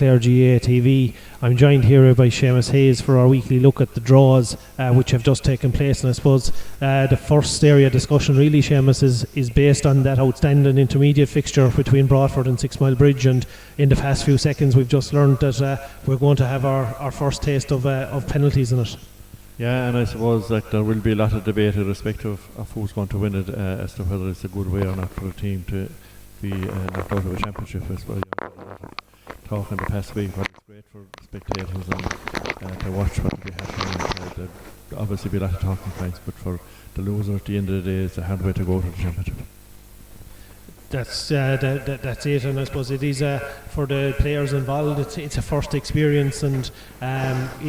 Clare GA TV. I'm joined here by Seamus Hayes for our weekly look at the draws which have just taken place, and I suppose the first area discussion really, Seamus, is based on that outstanding intermediate fixture between Broadford and 6 Mile Bridge, and in the past few seconds we've just learned that we're going to have our first taste of penalties in it. Yeah, and I suppose that there will be a lot of debate irrespective of who's going to win it as to whether it's a good way or not for a team to be knocked out of a championship. I suppose a lot of talk in the past week, but it's great for spectators and to watch what will be happening. There'll obviously be a lot of talking points, but for the loser at the end of the day, it's a hard way to go to the championship. That's it, and I suppose it is for the players involved. It's a first experience, and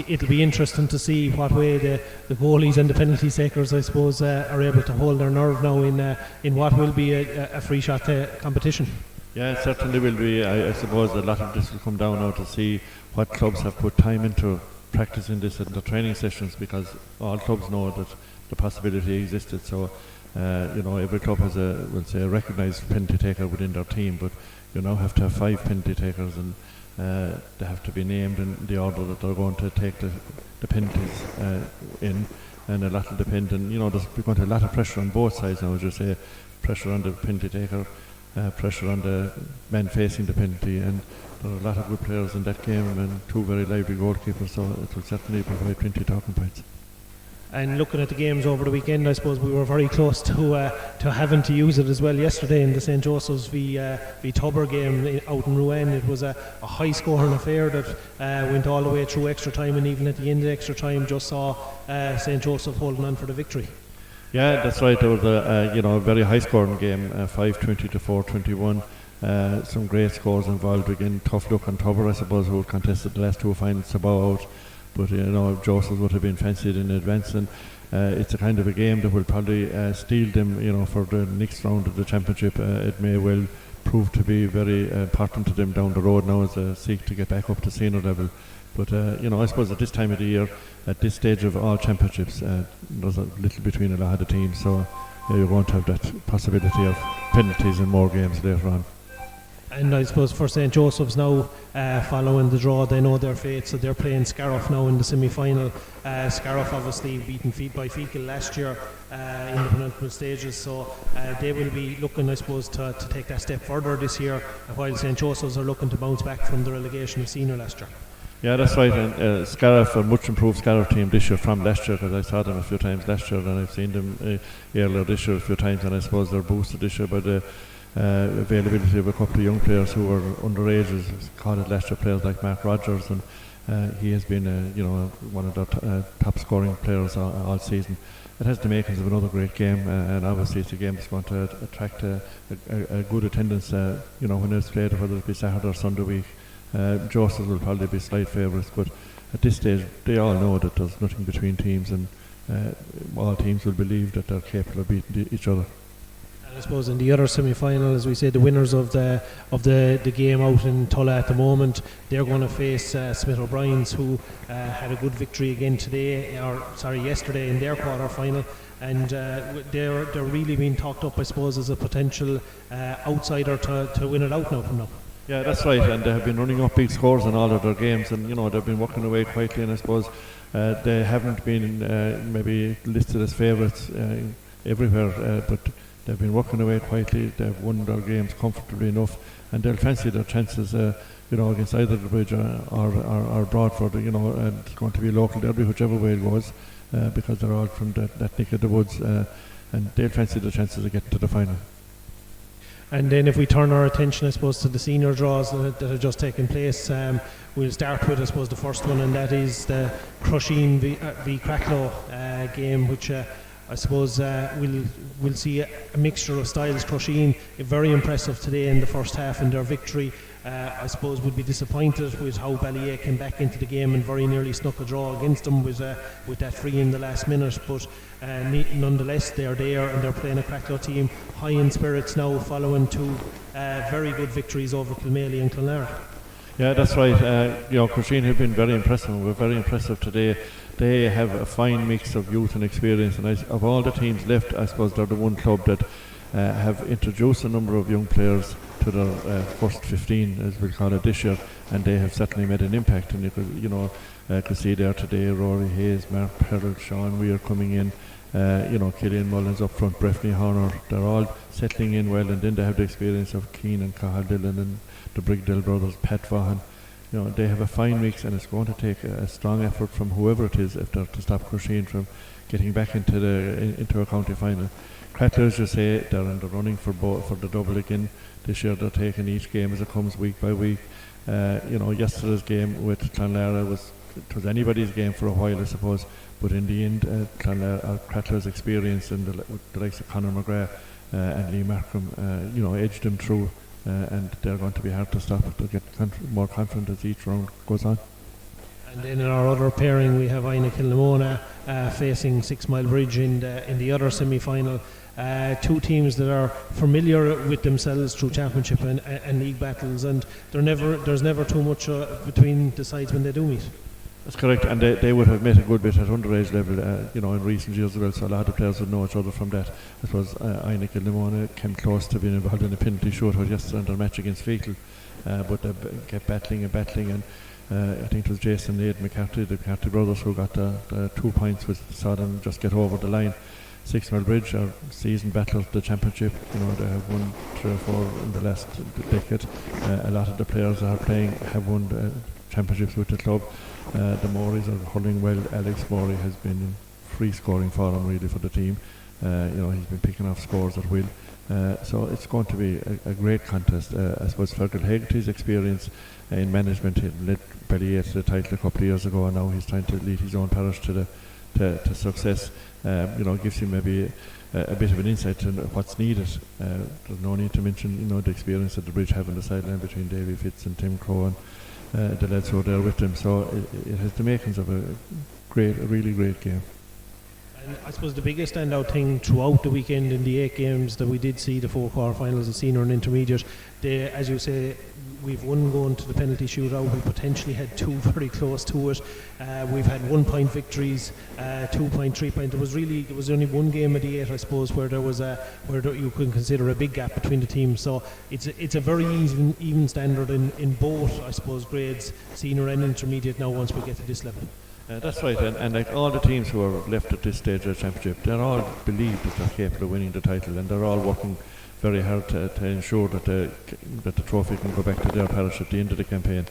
it'll be interesting to see what way the goalies and the penalty takers, I suppose, are able to hold their nerve now in what will be a free shot competition. Yeah, it certainly will be. I suppose a lot of this will come down now to see what clubs have put time into practicing this in the training sessions, because all clubs know that the possibility existed. So. Every club has a recognised penalty taker within their team, but you now have to have 5 penalty takers, and they have to be named in the order that they're going to take the penalties in, and a lot will depend. And there's going to be a lot of pressure on both sides now, as you say, pressure on the penalty taker, pressure on the man facing the penalty, and there are a lot of good players in that game and 2 very lively goalkeepers, so it will certainly provide plenty of talking points. And looking at the games over the weekend, I suppose we were very close to having to use it as well yesterday in the St. Joseph's v Tubber game out in Rouen. It was a high scoring affair that went all the way through extra time, and even at the end of extra time just saw St. Joseph holding on for the victory. Yeah, that's right. There was a very high scoring game, 5-20 to 4-21. Some great scores involved. Again, tough look on Tubber, I suppose, who contested the last 2 finals to bow out. But Joseph would have been fancied in advance, and it's a kind of a game that will probably steal them, for the next round of the championship. It may well prove to be very important to them down the road now as they seek to get back up to senior level. But I suppose at this time of the year, at this stage of all championships, there's a little between a lot of the teams, so you're going to have that possibility of penalties and more games later on. And I suppose for St. Joseph's now, following the draw, they know their fate, so they're playing Scariff now in the semi-final. Scariff obviously beaten by Fecal last year in the penultimate stages, so they will be looking, I suppose, to take that step further this year, while St. Joseph's are looking to bounce back from the relegation of senior last year. Yeah, that's right, and Scariff, a much improved Scariff team this year from last year, because I saw them a few times last year, and I've seen them earlier this year a few times, and I suppose they're boosted this year by the availability of a couple of young players who were underage, as called it last year, players like Mark Rogers, and he has been one of the top scoring players all season. It has the makings of another great game, and obviously it's a game that's going to attract a good attendance when it's played, whether it be Saturday or Sunday week. Joseph will probably be slight favourites, but at this stage they all know that there's nothing between teams, and all teams will believe that they're capable of beating each other. I suppose in the other semi-final, as we say, the winners of the game out in Tulla at the moment, they're going to face Smith O'Brien's, who had a good victory again yesterday in their quarter-final, and they're really being talked up, I suppose, as a potential outsider to win it out now from now. Yeah, that's right, and they have been running up big scores in all of their games, and they've been working away quietly, and I suppose they haven't been maybe listed as favourites everywhere, but they've been working away quietly. They've won their games comfortably enough, and they'll fancy their chances, against either the Bridge or Broadford. And it's going to be a local derby, whichever way it goes, because they're all from that neck of the woods, and they'll fancy their chances of getting to the final. And then if we turn our attention, I suppose, to the senior draws that have just taken place, we'll start with, I suppose, the first one, and that is the Crusheen v Cracklow game, which I suppose we'll see a mixture of styles. Crusheen, very impressive today in the first half in their victory. I suppose would be disappointed with how Ballyea came back into the game and very nearly snuck a draw against them with that free in the last minute, but nonetheless they're there and they're playing a Cracklow team high in spirits now, following 2 very good victories over Kilmaley and Clare. Yeah, that's right. Crusheen have been very impressive, and we're very impressive today. They have a fine mix of youth and experience, and of all the teams left, I suppose they're the one club that have introduced a number of young players to their first 15, as we'll call it, this year, and they have certainly made an impact. And you could see there today Rory Hayes, Mark Perrell, Sean Weir coming in, Killian Mullins up front, Breffney Horner, they're all settling in well, and then they have the experience of Keane and Cathal Dillon and the Brigdell brothers, Pat Vaughan. They have a fine mix, and it's going to take a strong effort from whoever it is if they're to stop Crusheen from getting back into a county final. Crackler, as you say, they're in the running for the double again. This year they're taking each game as it comes week by week. Yesterday's game with Clonlara was anybody's game for a while, I suppose, but in the end, Crackler's experience and the likes of Conor McGrath and Lee Markham, edged them through, and they're going to be hard to stop. They'll get more confident as each round goes on. And then in our other pairing, we have Aina Kilnamona facing 6 Mile Bridge in the other semi-final. Two teams that are familiar with themselves through championship and league battles, and there's never too much between the sides when they do meet. That's correct, and they would have met a good bit at underage level, in recent years as well, so a lot of players would know each other from that. I suppose Aina Kilnamona came close to being involved in a penalty shootout yesterday in their match against Fecal, but they kept battling, and I think it was Jason and Ed McCarthy, the McCarthy brothers, who got the 2 points, which saw them just get over the line. 6 Mile Bridge are season battle of the championship. They have won 3 or 4 in the last decade. A lot of the players that are playing have won championships with the club. The Moreys are hurling well. Alex Morey has been in free scoring form really for the team. He's been picking off scores at will. So it's going to be a great contest. I suppose Fergal Hegarty's experience in management, he led Ballyea to the title a couple of years ago, and now he's trying to lead his own parish to success. Gives him maybe a bit of an insight into what's needed. There's no need to mention the experience that the Bridge have on the sideline between Davy Fitz and Tim Crowe and the lads who are there with them. So it has the makings of a really great game. And I suppose the biggest standout thing throughout the weekend in the 8 games that we did see, the 4 quarterfinals of senior and intermediate, as you say, we've one going to the penalty shootout. We potentially had 2 very close to it. We've had 1 point victories, 2 point, 3 point. There was only one game of the 8, I suppose, where you could consider a big gap between the teams. So it's a very even standard in both, I suppose, grades, senior and intermediate now once we get to this level. That's right, and like all the teams who are left at this stage of the championship, they're all believe that they're capable of winning the title, and they're all working very hard to ensure that the trophy can go back to their parish at the end of the campaign.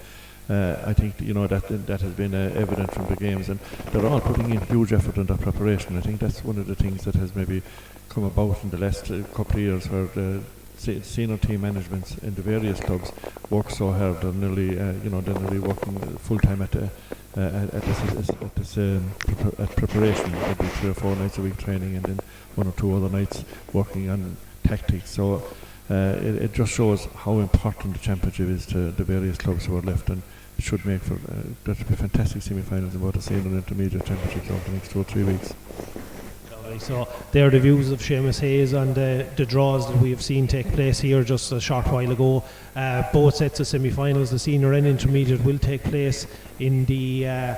I think that has been evident from the games, and they're all putting in huge effort in their preparation. I think that's one of the things that has maybe come about in the last couple of years, where the senior team managements in the various clubs work so hard. They're nearly working full time at preparation. There'll be 3 or 4 nights a week training, and then 1 or 2 other nights working on tactics. So it just shows how important the championship is to the various clubs who are left, and it should make for there to be fantastic semi-finals in both the senior and intermediate championships over the next 2 or 3 weeks. So there are the views of Seamus Hayes on the draws that we have seen take place here just a short while ago. Both sets of semi-finals, the senior and intermediate, will take place in the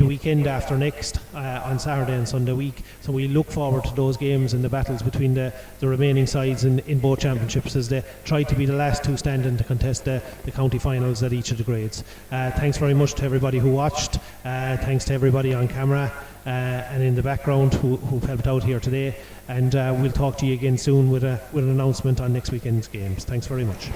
weekend after next, on Saturday and Sunday week. So we look forward to those games and the battles between the remaining sides in both championships, as they try to be the last 2 standing to contest the county finals at each of the grades. Thanks very much to everybody who watched. Thanks to everybody on camera and in the background who've helped out here today, and we'll talk to you again soon with an announcement on next weekend's games. Thanks very much.